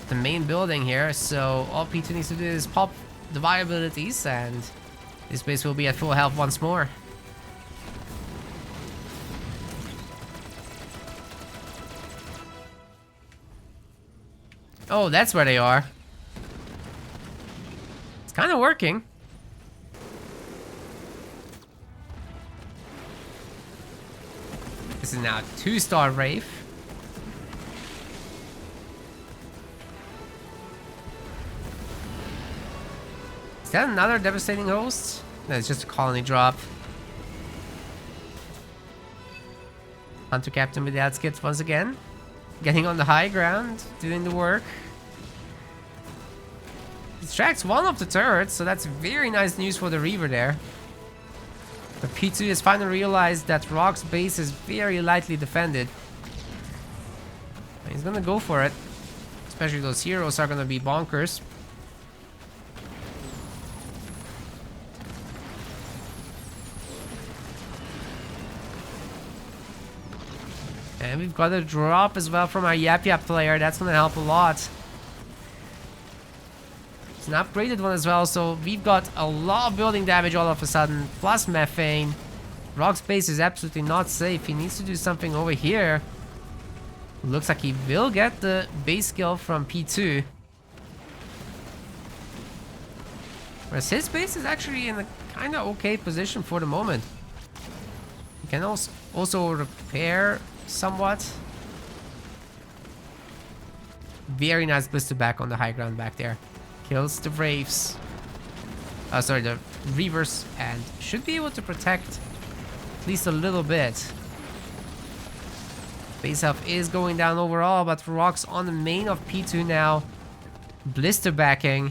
the main building here, so all P2 needs to do is pop the viabilities and this base will be at full health once more. Oh, that's where they are. It's kind of working. This is now a 2-star Wraith. Is that another devastating host? No, it's just a colony drop. Hunter Captain with the outskits once again. Getting on the high ground, doing the work. Distracts one of the turrets, so that's very nice news for the Reaver there. But P2 has finally realized that Rock's base is very lightly defended. He's gonna go for it. Especially those heroes are gonna be bonkers. And we've got a drop as well from our Yap Yap player. That's gonna help a lot. It's an upgraded one as well, so we've got a lot of building damage all of a sudden, plus methane. Rock's base is absolutely not safe. He needs to do something over here. Looks like he will get the base kill from P2. Whereas his base is actually in a kind of okay position for the moment. He can also repair somewhat. Very nice blister back on the high ground back there. Kills the Wraiths. Sorry, the Reavers, and should be able to protect at least a little bit. Base health is going down overall, but Rock's on the main of P2 now. Blister backing.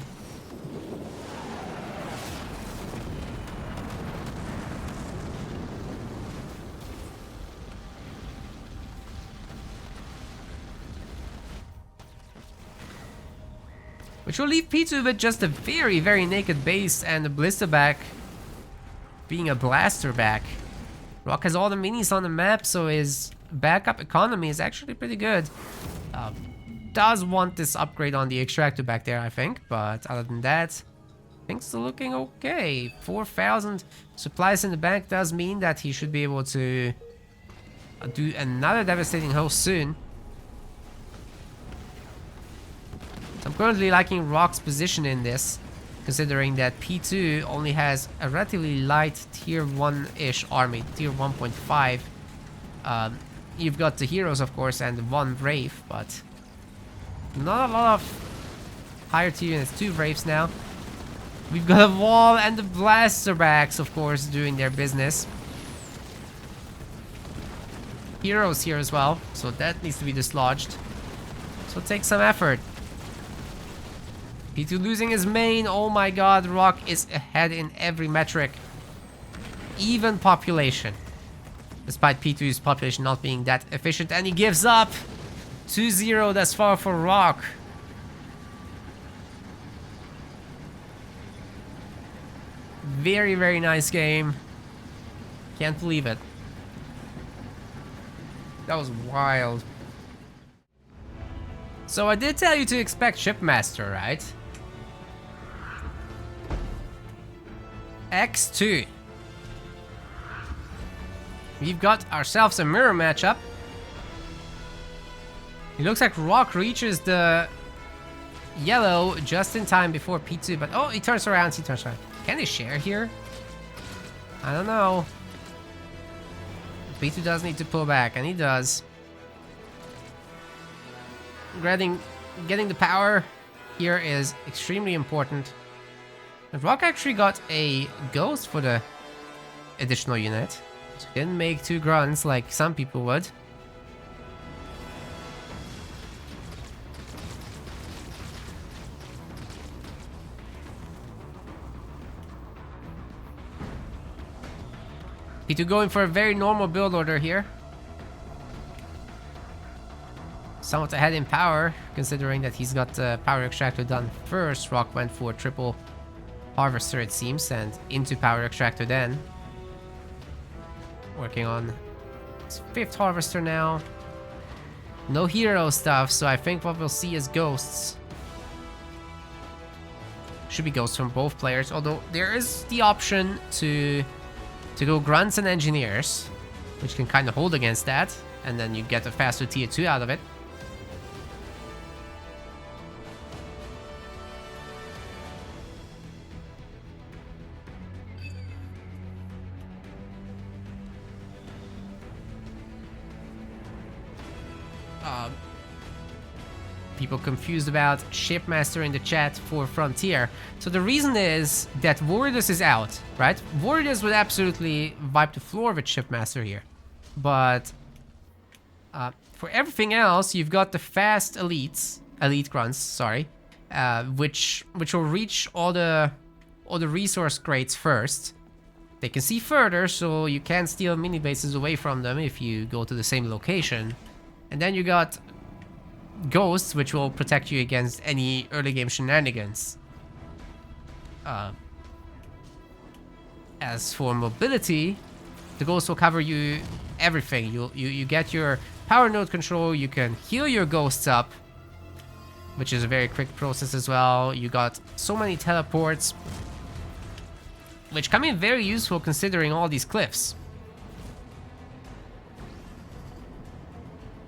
Which will leave P2 with just a very, very naked base and a blister back being a blaster back. Rock has all the minis on the map, so his backup economy is actually pretty good. Does want this upgrade on the extractor back there, I think, but other than that, things are looking okay. 4,000 supplies in the bank does mean that he should be able to do another devastating host soon. I'm currently liking Rock's position in this, considering that P2 only has a relatively light tier 1-ish army, tier 1.5. You've got the heroes, of course, and one Wraith, but not a lot of higher tier units. 2 Wraiths now. We've got a wall and the blaster backs, of course, doing their business. Heroes here as well, so that needs to be dislodged. So it takes some effort. P2 losing his main. Oh my god, Rock is ahead in every metric. Even population. Despite P2's population not being that efficient. And he gives up. 2-0 thus far for Rock. Very, very nice game. Can't believe it. That was wild. So I did tell you to expect Shipmaster, right? X2. We've got ourselves a mirror matchup. It looks like Rock reaches the yellow just in time before P2, but oh, he turns around, Can they share here? I don't know. P2 does need to pull back, and he does. Getting the power here is extremely important. And Rock actually got a ghost for the additional unit. So didn't make 2 grunts like some people would. P2 going for a very normal build order here. somewhat ahead in power, considering that he's got the power extractor done first. Rock went for a triple harvester, it seems, and into power extractor then. Working on his 5th harvester now. No hero stuff, so I think what we'll see is ghosts. Should be ghosts from both players, although there is the option to go grunts and engineers, which can kind of hold against that, and then you get a faster tier 2 out of it. People confused about Shipmaster in the chat for Frontier. So the reason is that Voridus is out, right? Voridus would absolutely wipe the floor with Shipmaster here. But for everything else, you've got the fast elite grunts, sorry, which will reach all the resource crates first. They can see further, so you can steal mini bases away from them if you go to the same location. And then you got ghosts, which will protect you against any early game shenanigans. As for mobility, the ghosts will cover you everything. You get your power node control, you can heal your ghosts up, which is a very quick process as well. You got so many teleports, which come in very useful considering all these cliffs.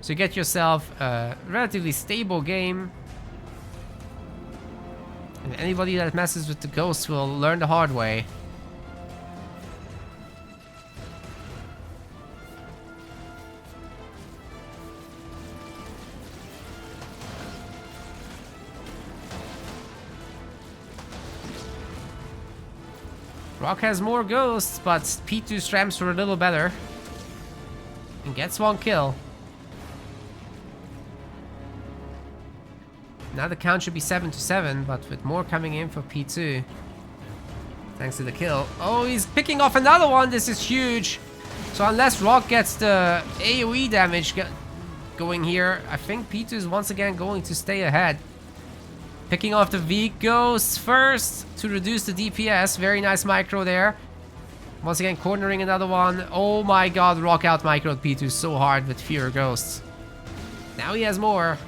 So you get yourself a relatively stable game. And anybody that messes with the ghosts will learn the hard way. Rock has more ghosts, but p2 strams are a little better. And gets 1 kill. Now the count should be 7-7, but with more coming in for p2. Thanks to the kill. Oh, he's picking off another one. This is huge. So unless Rock gets the AoE damage going here, I think p2 is once again going to stay ahead. Picking off the weak ghosts first to reduce the DPS. Very nice micro there. Once again, cornering another one. Oh my god, Rock out microed p2 so hard with fewer ghosts. Now he has more.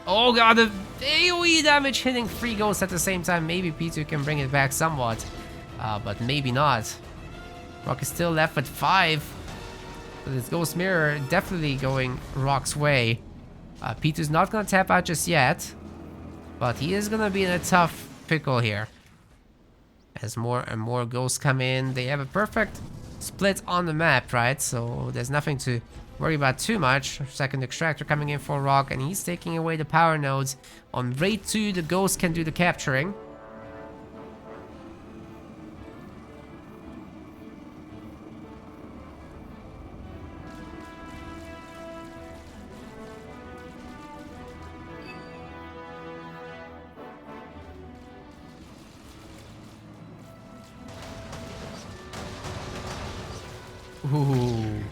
Oh god, the AoE damage hitting 3 ghosts at the same time. Maybe p2 can bring it back somewhat, but maybe not. Rock is still left with 5. But his Ghost Mirror definitely going Rock's way. p2 is not going to tap out just yet, but he is going to be in a tough pickle here. As more and more ghosts come in, they have a perfect split on the map, right? So there's nothing to worry about too much. Second extractor coming in for Rock, and he's taking away the power nodes. On raid 2, the ghost can do the capturing. Ooh.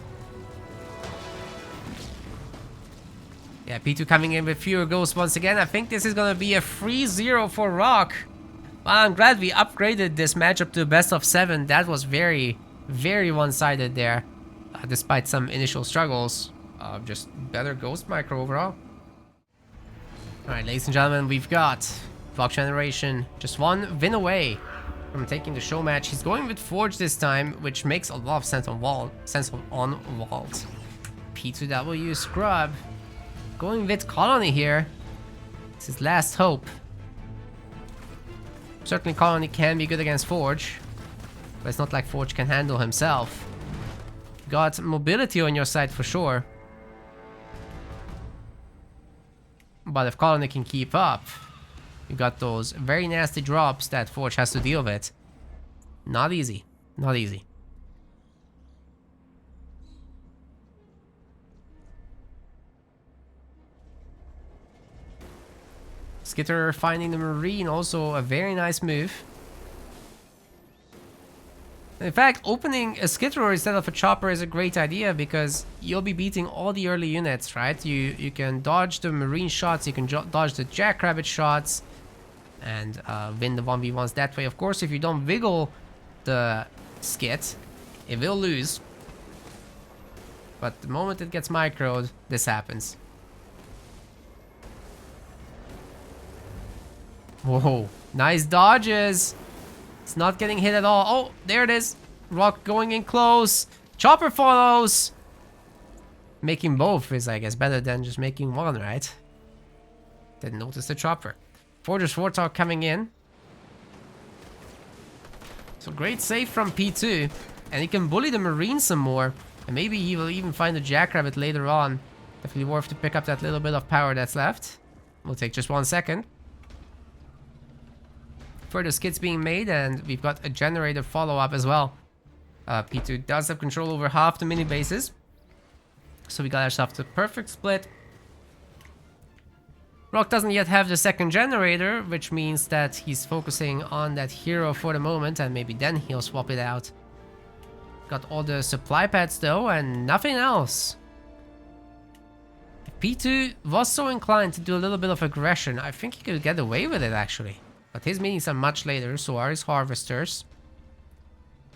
Yeah, p2 coming in with fewer ghosts once again. I think this is gonna be a 3-0 for Rock. Well, I'm glad we upgraded this matchup to best of 7. That was very, very one-sided there. Despite some initial struggles. Just better ghost micro overall. Alright, ladies and gentlemen, we've got Rockgeneration just 1 win away from taking the show match. He's going with Forge this time, which makes a lot of sense on Vault. p2wscrub going with Colony here. It's his last hope. Certainly Colony can be good against Forge, but it's not like Forge can handle himself. Got mobility on your side for sure. But if Colony can keep up, you got those very nasty drops that Forge has to deal with. Not easy. Not easy. Skitter finding the Marine, also a very nice move. In fact, opening a skid row instead of a chopper is a great idea because you'll be beating all the early units, right? You can dodge the marine shots, you can dodge the jackrabbit shots, and win the 1v1s that way. Of course, if you don't wiggle the skid, it will lose. But the moment it gets microed, this happens. Whoa, nice dodges. It's not getting hit at all. Oh, there it is. Rock going in close. Chopper follows. Making both is, I guess, better than just making one, right? Didn't notice the chopper. Forger's Warthog coming in. So great save from P2. And he can bully the Marine some more. And maybe he will even find the Jackrabbit later on. Definitely worth to pick up that little bit of power that's left. We'll take just 1 second. Further skids being made, and we've got a generator follow-up as well. P2 does have control over half the mini bases. So we got ourselves the perfect split. Rock doesn't yet have the second generator, which means that he's focusing on that hero for the moment, and maybe then he'll swap it out. Got all the supply pads though, and nothing else. If P2 was so inclined to do a little bit of aggression, I think he could get away with it actually. But his minis are much later, so are his harvesters.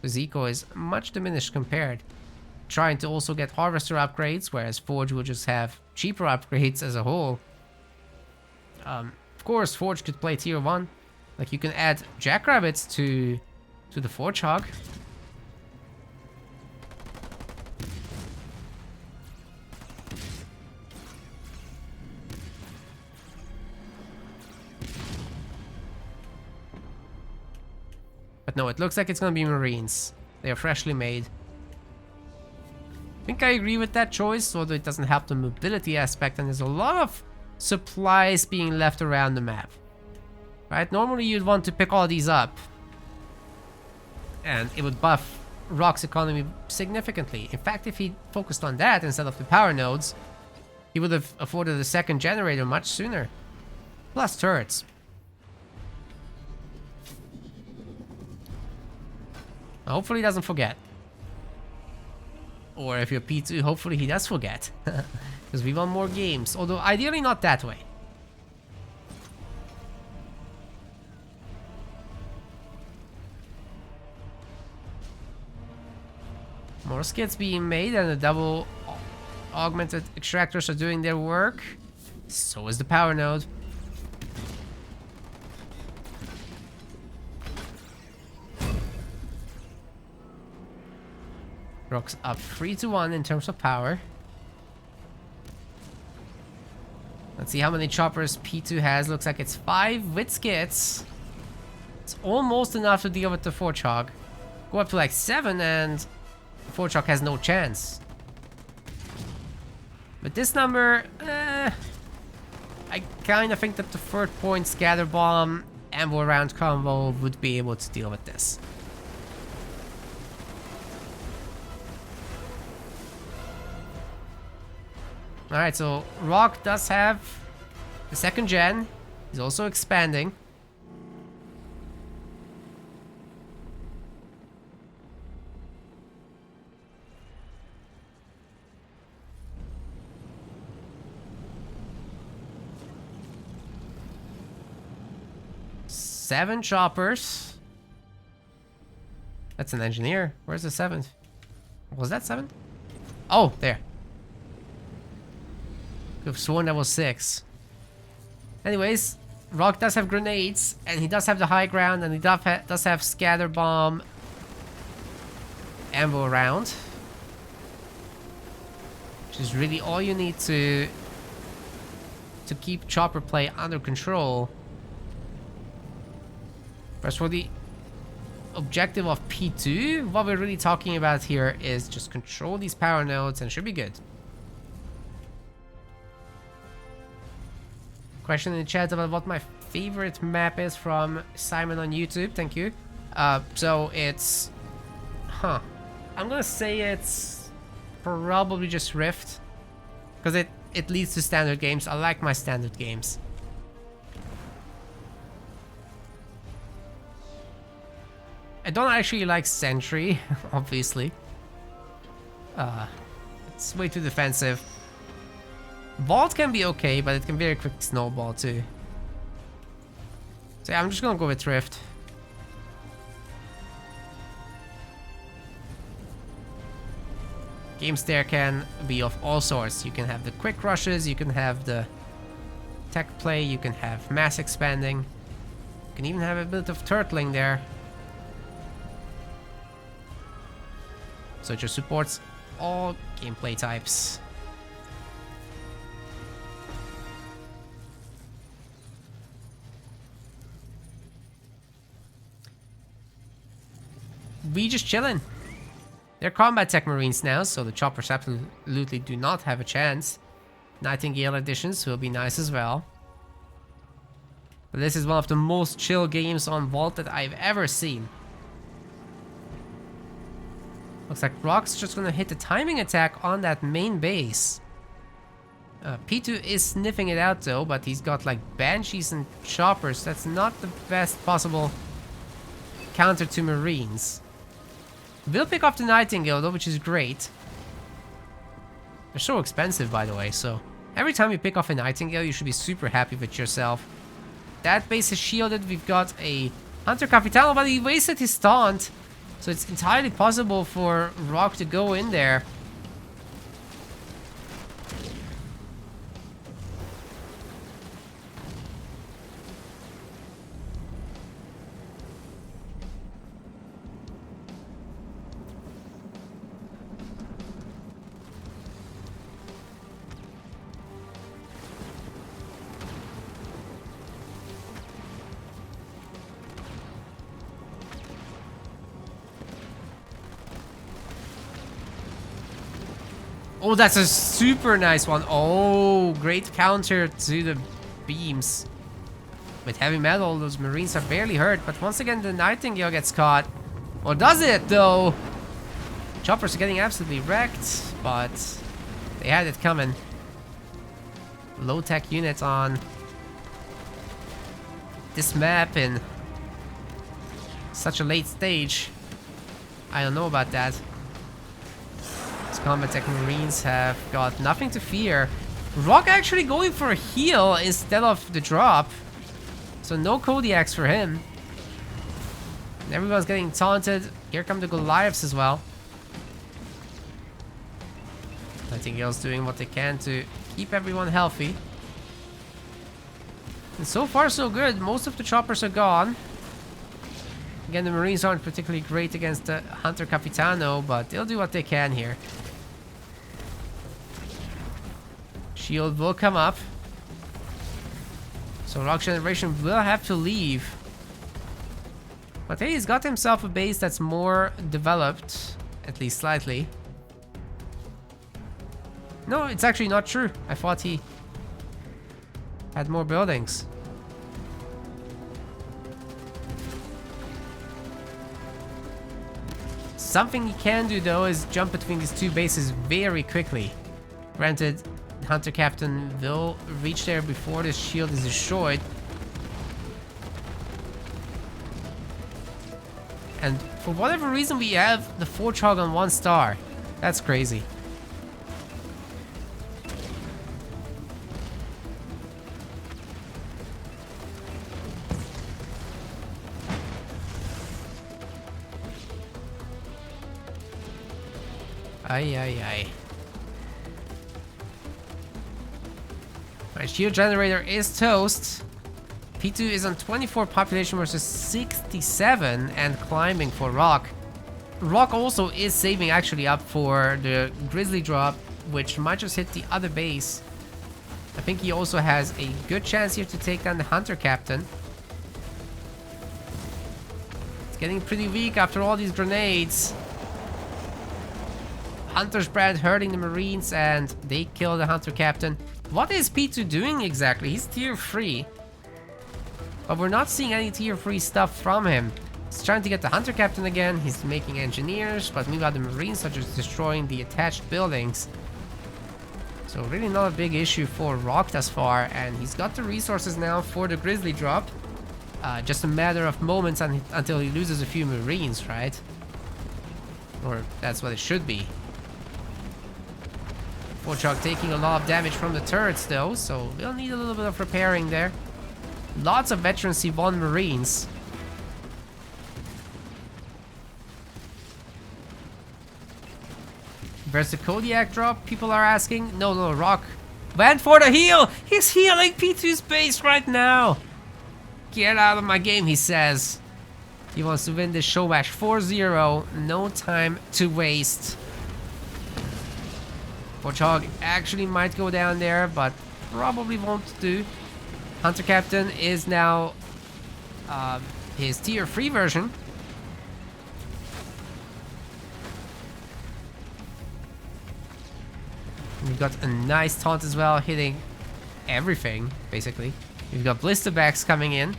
His eco is much diminished compared. Trying to also get harvester upgrades, whereas Forge will just have cheaper upgrades as a whole. Of course, Forge could play tier 1. Like, you can add jackrabbits to the Forge Hog. But no, it looks like it's gonna be Marines. They are freshly made. I think I agree with that choice, although it doesn't help the mobility aspect, and there's a lot of supplies being left around the map. Right? Normally you'd want to pick all these up, and it would buff Rock's economy significantly. In fact, if he focused on that instead of the power nodes, he would have afforded a second generator much sooner. Plus turrets. Hopefully he doesn't forget. Or if you're P2, hopefully he does forget. Because we want more games. Although ideally not that way. More skids being made, and the double augmented extractors are doing their work. So is the power node. Rock's up 3-1 in terms of power. Let's see how many choppers P2 has. Looks like it's 5 with skids. It's almost enough to deal with the Forge Hog. Go up to like 7 and the Forge Hog has no chance. But this number, I kind of think that the third point Scatter Bomb Ammo Round combo would be able to deal with this. Alright, so Rock does have the second gen. He's also expanding. Seven choppers. That's an engineer. Where's the 7th? Was that 7? Oh, there. Could have sworn that was 6. Anyways, Rock does have grenades, and he does have the high ground, and he does have scatter bomb ammo around, which is really all you need to keep chopper play under control. As for the objective of P2, what we're really talking about here is just control these power nodes, and it should be good. Question in the chat about what my favorite map is from Simon on YouTube. Thank you. So it's... I'm gonna say it's probably just Rift. Because it leads to standard games. I like my standard games. I don't actually like Sentry, obviously. It's way too defensive. Vault can be okay, but it can very quickly snowball too. So yeah, I'm just gonna go with Thrift. Games there can be of all sorts. You can have the quick rushes, you can have the tech play, you can have mass expanding. You can even have a bit of turtling there. So it just supports all gameplay types. We just chillin'. They're combat tech marines now, so the choppers absolutely do not have a chance. Nightingale additions will be nice as well. But this is one of the most chill games on Vault that I've ever seen. Looks like Rock's just gonna hit the timing attack on that main base. P2 is sniffing it out though, but he's got like Banshees and Choppers. That's not the best possible counter to Marines. We'll pick off the Nightingale though, which is great. They're so expensive, by the way, so every time you pick off a Nightingale, you should be super happy with yourself. That base is shielded. We've got a Hunter Capitano, but he wasted his taunt. So it's entirely possible for Rock to go in there. Oh, that's a super nice one. Oh, great counter to the beams. With heavy metal, those Marines are barely hurt. But once again, the Nightingale gets caught. Or does it, though? Choppers are getting absolutely wrecked. But they had it coming. Low-tech unit on this map in such a late stage. I don't know about that. Combat Tech Marines have got nothing to fear. Rock actually going for a heal instead of the drop. So no Kodiaks for him. And everyone's getting taunted. Here come the Goliaths as well. Nightingale's doing what they can to keep everyone healthy. And so far so good. Most of the choppers are gone. Again, the Marines aren't particularly great against the Hunter Capitano, but they'll do what they can here. Shield will come up. So Rockgeneration will have to leave. But hey, he's got himself a base that's more developed. At least slightly. No, it's actually not true. I thought he had more buildings. Something he can do though is jump between these two bases very quickly. Granted, Hunter Captain will reach there before the shield is destroyed. And for whatever reason we have the Forge-Hog on 1 star. That's crazy. Ay, ay, ay. My shield generator is toast. P2 is on 24 population versus 67 and climbing for Rock. Rock also is saving actually up for the Grizzly drop, which might just hit the other base. I think he also has a good chance here to take down the Hunter Captain. It's getting pretty weak after all these grenades. Hunter's Brand hurting the Marines and they kill the Hunter Captain. What is P2 doing exactly? He's tier 3. But we're not seeing any tier 3 stuff from him. He's trying to get the Hunter Captain again. He's making engineers, but meanwhile the Marines are just destroying the attached buildings. So really not a big issue for Rock thus far, and he's got the resources now for the Grizzly drop. just a matter of moments until he loses a few Marines, right? Or that's what it should be. Warthog taking a lot of damage from the turrets though, so we'll need a little bit of repairing there. Lots of veteran C1 Marines. Where's the Kodiak drop? People are asking. No, Rock went for the heal. He's healing P2's base right now. Get out of my game, he says. He wants to win this show match 4-0. No time to waste. Warthog actually might go down there, but probably won't do. Hunter Captain is now his tier 3 version. We've got a nice taunt as well, hitting everything, basically. We've got blisterbacks coming in.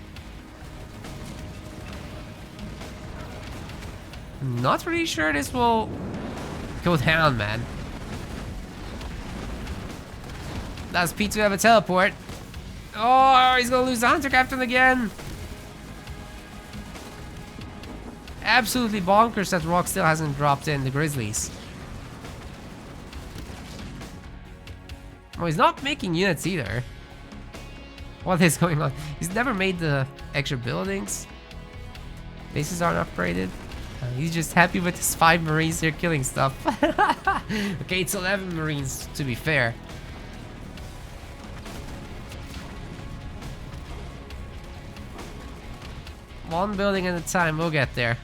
Not really sure this will go down, man. Does P2 have a teleport? Oh, he's gonna lose the Hunter Captain again. Absolutely bonkers that Rock still hasn't dropped in the Grizzlies. Oh, he's not making units either. What is going on? He's never made the extra buildings. Bases aren't upgraded. He's just happy with his 5 Marines here killing stuff. Okay, it's 11 Marines to be fair. One building at a time, we'll get there.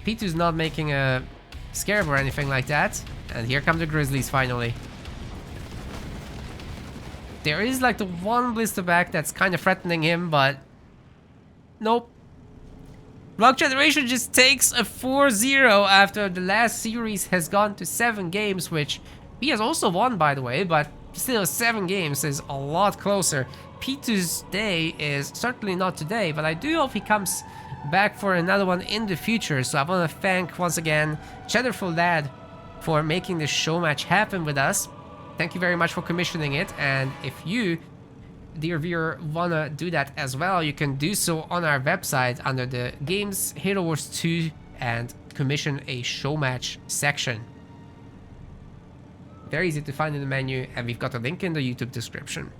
P2's not making a Scarab or anything like that. And here come the Grizzlies finally. There is like the one blisterback that's kind of threatening him, but nope. Rockgeneration just takes a 4-0 after the last series has gone to 7 games, which he has also won, by the way, but still 7 games is a lot closer. P2's day is certainly not today, but I do hope he comes back for another one in the future. So I want to thank once again Cheddarful Lad for making this show match happen with us. Thank you very much for commissioning it, and if you, dear viewer, wanna do that as well, you can do so on our website under the Games Halo Wars 2 and commission a show match section. Very easy to find in the menu, and we've got a link in the YouTube description.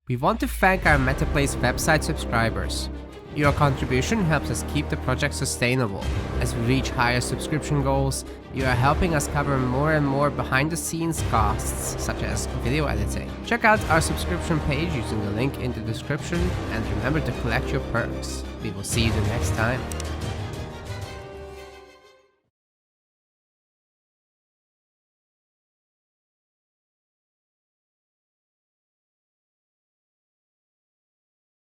We want to thank our MetaPlace website subscribers. Your contribution helps us keep the project sustainable. As we reach higher subscription goals, you are helping us cover more and more behind-the-scenes costs, such as video editing. Check out our subscription page using the link in the description, and remember to collect your perks. We will see you the next time.